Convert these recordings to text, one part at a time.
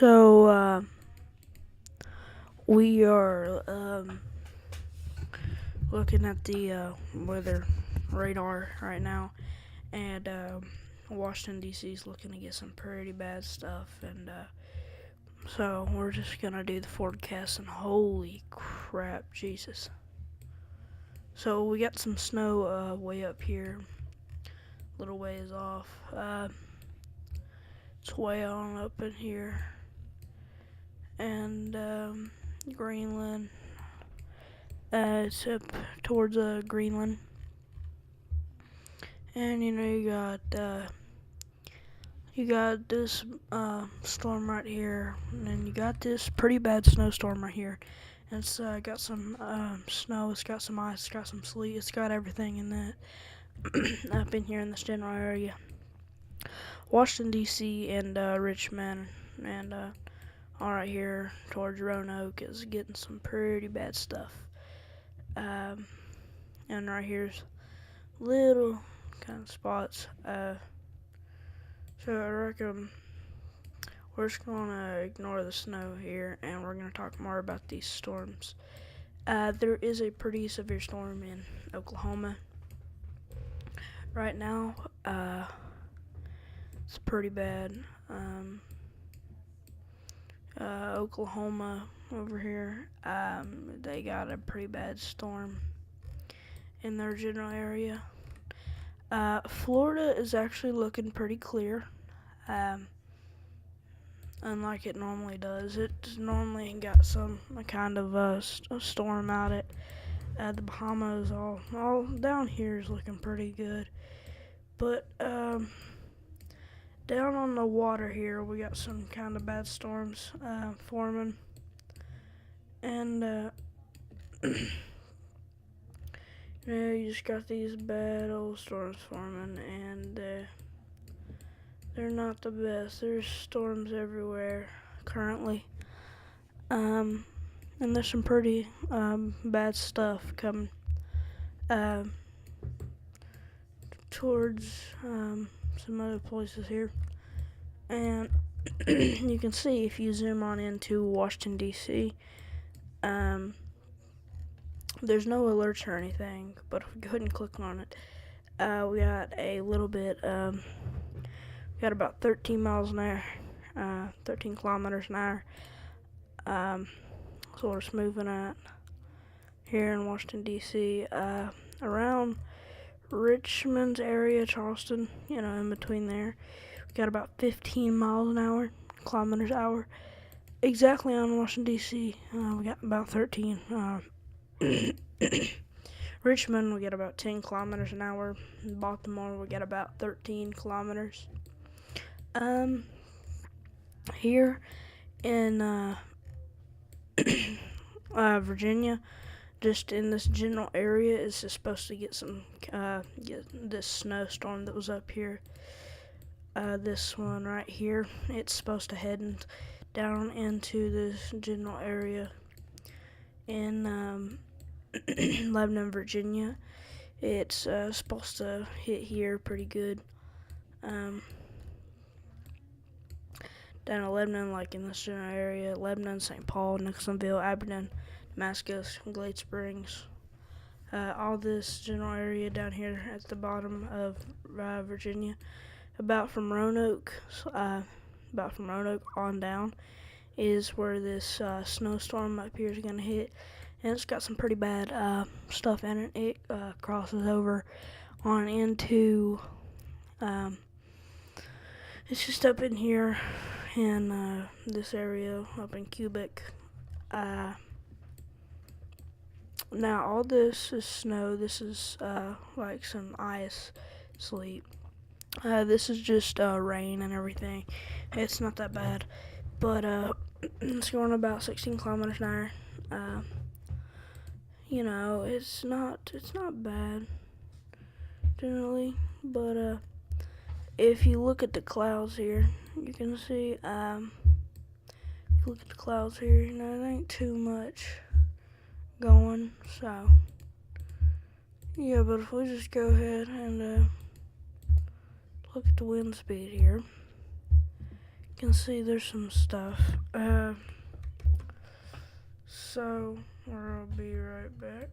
So we are looking at the weather radar right now, and Washington D.C. is looking to get some pretty bad stuff, and so we're just gonna do the forecast. And holy crap, Jesus! So we got some snow way up here, little ways off. It's way on up in here, and Greenland. It's up towards Greenland, and you got this storm right here, and then you got this pretty bad snowstorm right here. And it's got some snow, it's got some ice, it's got some sleet, it's got everything in that up in here in this general area. Washington D.C. and Richmond and all right here towards Roanoke is getting some pretty bad stuff. And right here's little kind of spots. So I reckon we're just gonna ignore the snow here, and we're gonna talk more about these storms. There is a pretty severe storm in Oklahoma right now. It's pretty bad. Oklahoma over here, they got a pretty bad storm in their general area. Florida is actually looking pretty clear, unlike it normally does. It's normally got some kind of a storm out it. The Bahamas, all down here is looking pretty good, but down on the water here, we got some kind of bad storms forming, and you just got these bad old storms forming, and they're not the best. There's storms everywhere currently, and there's some pretty bad stuff coming towards some other places here. And you can see if you zoom on into Washington D.C., there's no alerts or anything, but if we go ahead and click on it, we got a little bit, we got about 13 miles an hour, 13 kilometers an hour. So we're just moving at here in Washington D.C., around Richmond's area, Charleston, in between there. We got about 15 miles an hour, kilometers an hour. Exactly on Washington D.C., we got about 13. Richmond, we get about 10 kilometers an hour. In Baltimore, we get about 13 kilometers. Here in Virginia, just in this general area, is supposed to get this snowstorm that was up here. This one right here, it's supposed to head down into this general area in Lebanon, Virginia. It's supposed to hit here pretty good. Down in Lebanon, like in this general area, Lebanon, St. Paul, Nixonville, Aberdeen, Damascus, Glade Springs. All this general area down here at the bottom of Virginia, about from Roanoke on down, is where this snowstorm up here is going to hit. And it's got some pretty bad stuff in it. It crosses over on into, it's just up in here in this area, up in Quebec. Now all this is snow. This is like some ice, sleet. This is just rain and everything. It's not that bad, but it's going about 16 kilometers an hour. It's not bad generally, but if you look at the clouds here, you can see, if you look at the clouds here, there ain't too much going, so, yeah, but if we just go ahead and look at the wind speed here, you can see there's some stuff. So I'll be right back.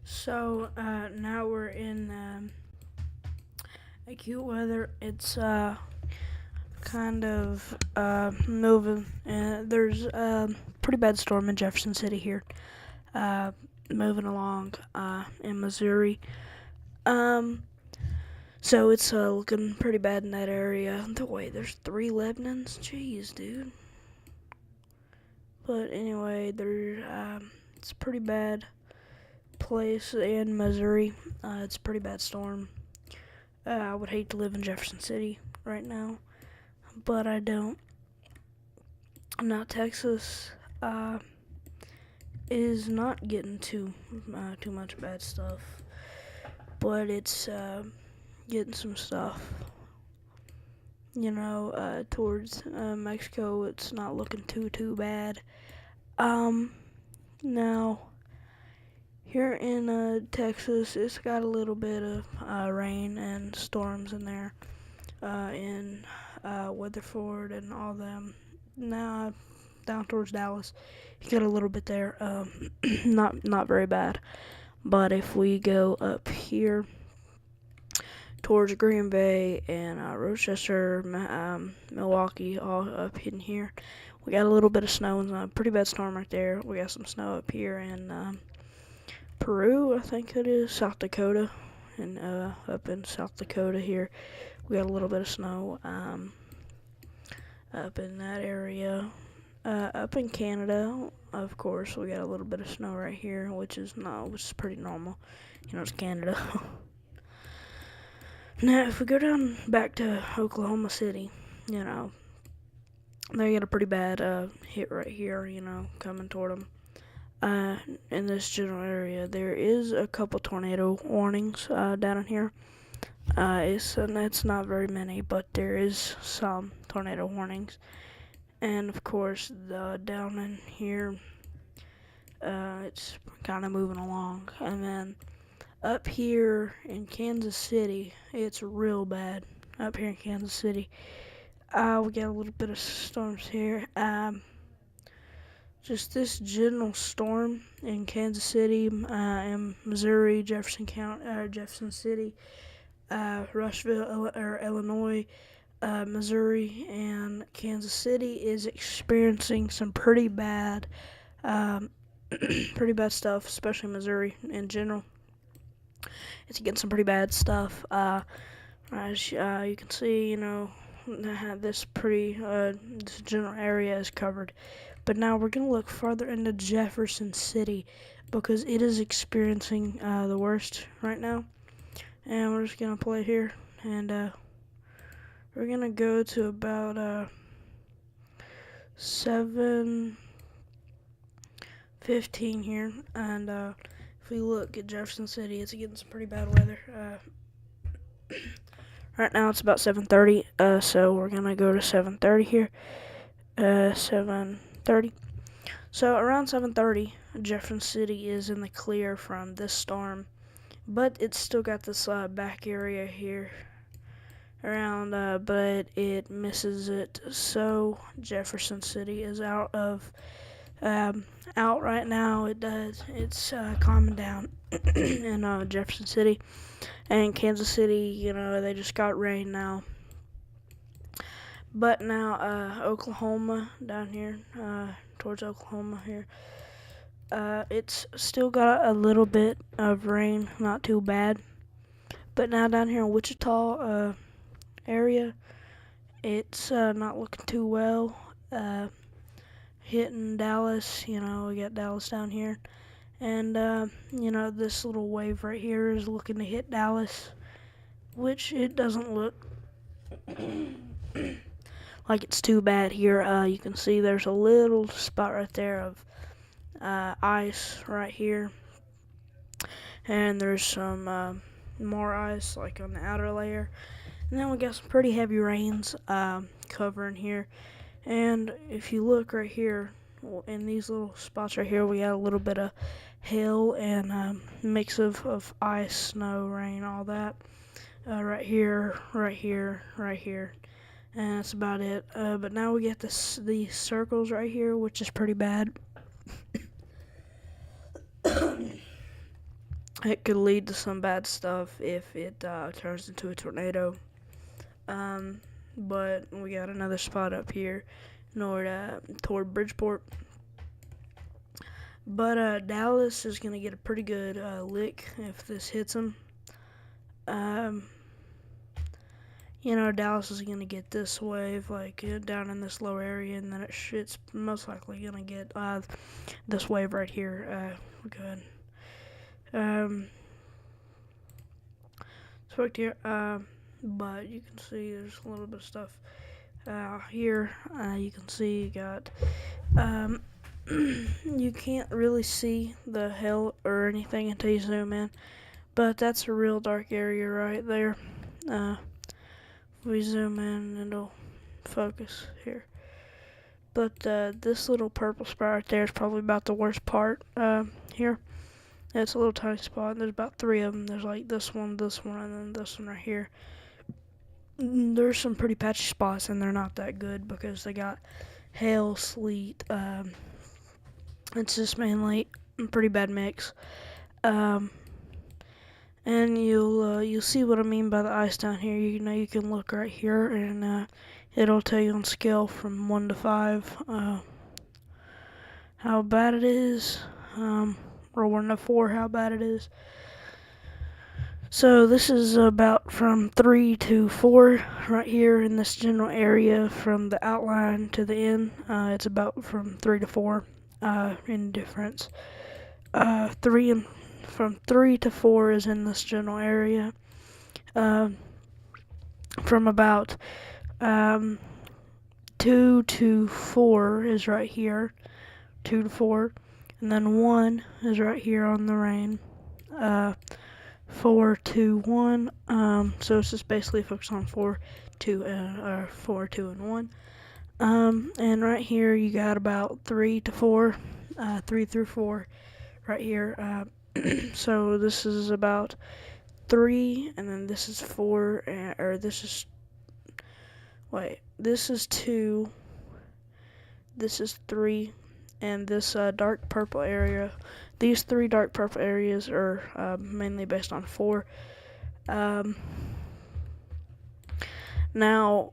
So now we're in acute weather. It's kind of moving. There's a pretty bad storm in Jefferson City here. Moving along in Missouri. So it's looking pretty bad in that area. Wait, there's 3 Lebanons? Jeez, dude. But anyway, it's a pretty bad place in Missouri. It's a pretty bad storm. I would hate to live in Jefferson City right now, but I don't. Now Texas is not getting too much bad stuff, but it's getting some stuff. Towards Mexico, it's not looking too bad. Now here in Texas, it's got a little bit of rain and storms in there, in Weatherford and all them. Now down towards Dallas, you got a little bit there. Not very bad. But if we go up here towards Green Bay and Rochester, Milwaukee, all up in here, we got a little bit of snow and a pretty bad storm right there. We got some snow up here in Peru, I think it is, South Dakota, and up in South Dakota here, we got a little bit of snow up in that area. Up in Canada, of course, we got a little bit of snow right here, which is pretty normal. It's Canada. Now, if we go down back to Oklahoma City, they got a pretty bad hit right here, coming toward them. In this general area, there is a couple tornado warnings down in here. It's not very many, but there is some tornado warnings. And of course, down in here, it's kind of moving along. And then up here in Kansas City, it's real bad. Up here in Kansas City, we got a little bit of storms here. Just this general storm in Kansas City, in Missouri, Jefferson City, Rushville, Illinois, Missouri, and Kansas City is experiencing some pretty bad stuff, especially Missouri in general. It's getting some pretty bad stuff. As you can see, this general area is covered. But now we're going to look farther into Jefferson City because it is experiencing the worst right now. And we're just going to play here. And we're going to go to about 7:15 here. And if we look at Jefferson City, it's getting some pretty bad weather. Right now it's about 7:30, so we're going to go to 7:30 here. 7:30. So around 7:30, Jefferson City is in the clear from this storm, but it's still got this back area here around, but it misses it. So Jefferson City is out right now. It's calming down in Jefferson City. And Kansas City, they just got rain now. But now Oklahoma down here, towards Oklahoma here, it's still got a little bit of rain, not too bad. But now down here in Wichita area, it's not looking too well. Hitting Dallas, we got Dallas down here. And, this little wave right here is looking to hit Dallas, which it doesn't look like it's too bad here. You can see there's a little spot right there of ice right here. And there's some more ice like on the outer layer. And then we got some pretty heavy rains covering here. And if you look right here, in these little spots right here, we got a little bit of hail and mix of ice, snow, rain, all that. Right here, right here, right here. And that's about it. But now we get these circles right here, which is pretty bad. It could lead to some bad stuff if it turns into a tornado. But we got another spot up here toward Bridgeport. But Dallas is going to get a pretty good lick if this hits them. Dallas is going to get this wave down in this low area, and then it's most likely going to get this wave right here. Go ahead. It's here, but you can see there's a little bit of stuff here. You can see you got you can't really see the hail or anything until you zoom in, but that's a real dark area right there. If we zoom in, it'll focus here. But this little purple spot right there is probably about the worst part here. It's a little tiny spot, and there's about 3 of them. There's like this one, and then this one right here. There's some pretty patchy spots, and they're not that good because they got hail, sleet. It's just mainly a pretty bad mix. And you'll see what I mean by the ice down here. You can look right here, and it'll tell you on scale from 1 to 5 how bad it is. Or 1 to 4 how bad it is. So this is about from 3 to 4 right here in this general area from the outline to the end. It's about from 3 to 4 in difference. From 3 to 4 is in this general area. From about 2 to 4 is right here. 2 to 4. And then 1 is right here on the rain. 4, 2, 1. So it's just basically focused on 4, 2, and 4, 2, and 1. And right here you got about 3 to 4, 3 through 4, right here. So this is about 3, and then this is 4, this is 2, this is 3. And this dark purple area, these 3 dark purple areas are mainly based on 4. Now,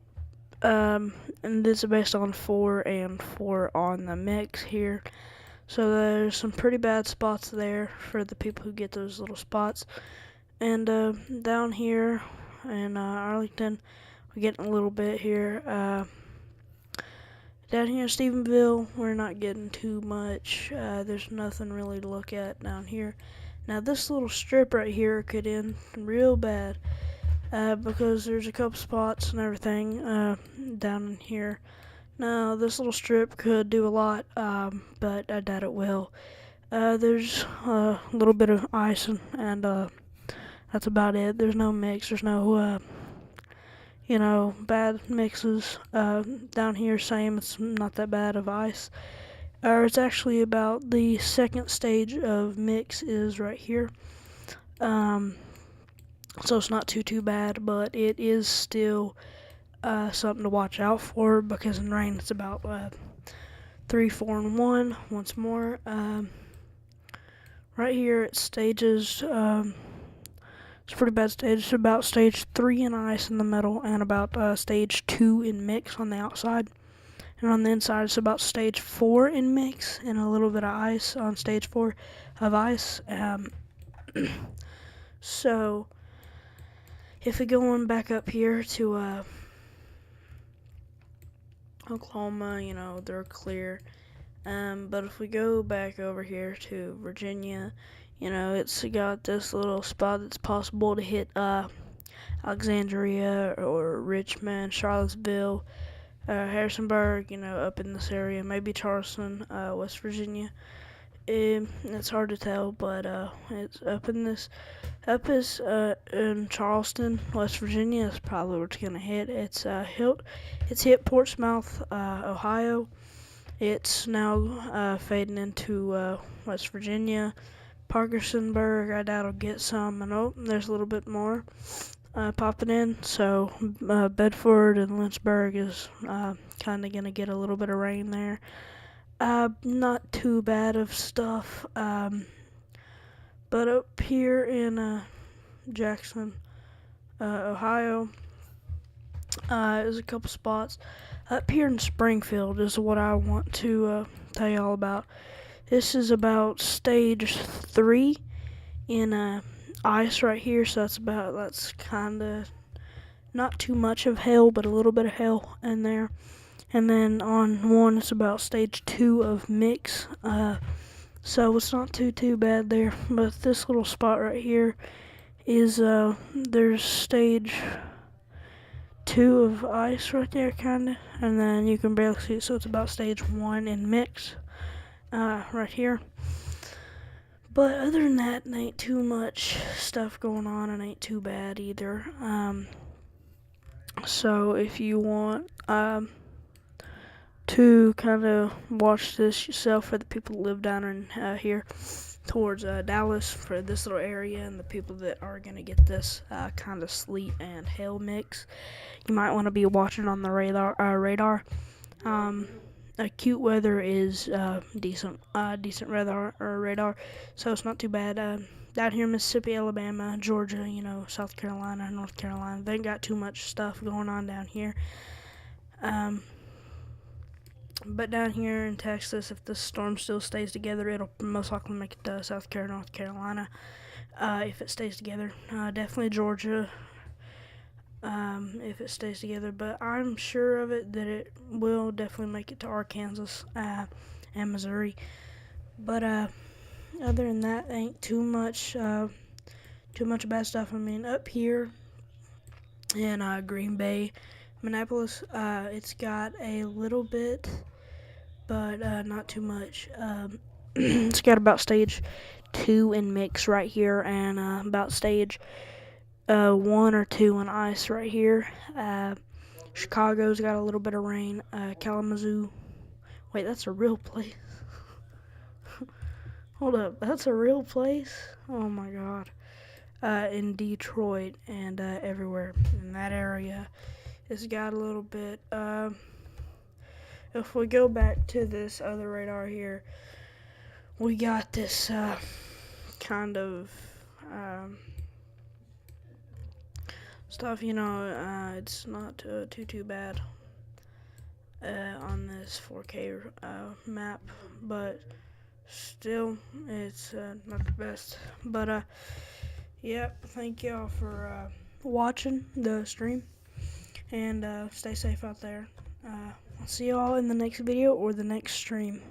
and this is based on 4 and 4 on the mix here. So there's some pretty bad spots there for the people who get those little spots. And down here in Arlington, we're getting a little bit here. Down here in Stephenville, we're not getting too much. There's nothing really to look at down here. Now this little strip right here could end real bad because there's a couple spots and everything down in here. Now this little strip could do a lot, but I doubt it will. There's a little bit of ice and that's about it. There's no mix. There's no bad mixes. Down here, same, it's not that bad of ice. It's actually about the second stage of mix is right here. So it's not too bad, but it is still something to watch out for because in rain it's about 3, 4, and 1 once more. Right here it stages. It's a pretty bad stage. It's about stage 3 in ice in the middle and about stage 2 in mix on the outside. And on the inside, it's about stage 4 in mix and a little bit of ice on stage 4 of ice. So if we go on back up here to Oklahoma, they're clear. But if we go back over here to Virginia, it's got this little spot that's possible to hit Alexandria or Richmond, Charlottesville, Harrisonburg, up in this area, maybe Charleston, West Virginia. It's hard to tell, but it's in Charleston, West Virginia. Is probably where it's gonna hit. It's hit Portsmouth, Ohio. It's now fading into West Virginia, Parkersonburg. I doubt it'll get some. And there's a little bit more popping in. So Bedford and Lynchburg is kind of gonna get a little bit of rain there. Not too bad of stuff. But up here in Jackson, Ohio, there's a couple spots. Up here in Springfield is what I want to tell you all about. This is about stage 3 in ice right here, so that's kind of not too much of hail, but a little bit of hail in there. And then on 1, it's about stage 2 of mix. So it's not too bad there. But this little spot right here is there's stage 2 of ice right there, kinda, and then you can barely see it. So it's about stage 1 in mix, right here. But other than that, ain't too much stuff going on, and ain't too bad either. So if you want to kind of watch this yourself, for the people that live down in here towards Dallas, for this little area, and the people that are going to get this kind of sleet and hail mix, you might want to be watching on the radar. Acute weather is decent radar, so it's not too bad. Down here in Mississippi, Alabama, Georgia, South Carolina, North Carolina, they ain't got too much stuff going on down here. But down here in Texas, if the storm still stays together, it'll most likely make it to South Carolina, North Carolina, if it stays together. Definitely Georgia, if it stays together. But I'm sure of it that it will definitely make it to Arkansas and Missouri. But other than that, ain't too much bad stuff. I mean, up here in Green Bay, Minneapolis, it's got a little bit, but not too much. It's got about stage 2 in mix right here, and about stage 1 or 2 in ice right here. Chicago's got a little bit of rain. Kalamazoo, wait, that's a real place. Hold up, that's a real place? Oh my god. In Detroit and everywhere in that area, it's got a little bit. If we go back to this other radar here, we got this kind of stuff. It's not too bad on this 4K map, but still, it's not the best. But yeah, thank y'all for watching the stream, and stay safe out there. I'll see y'all in the next video or the next stream.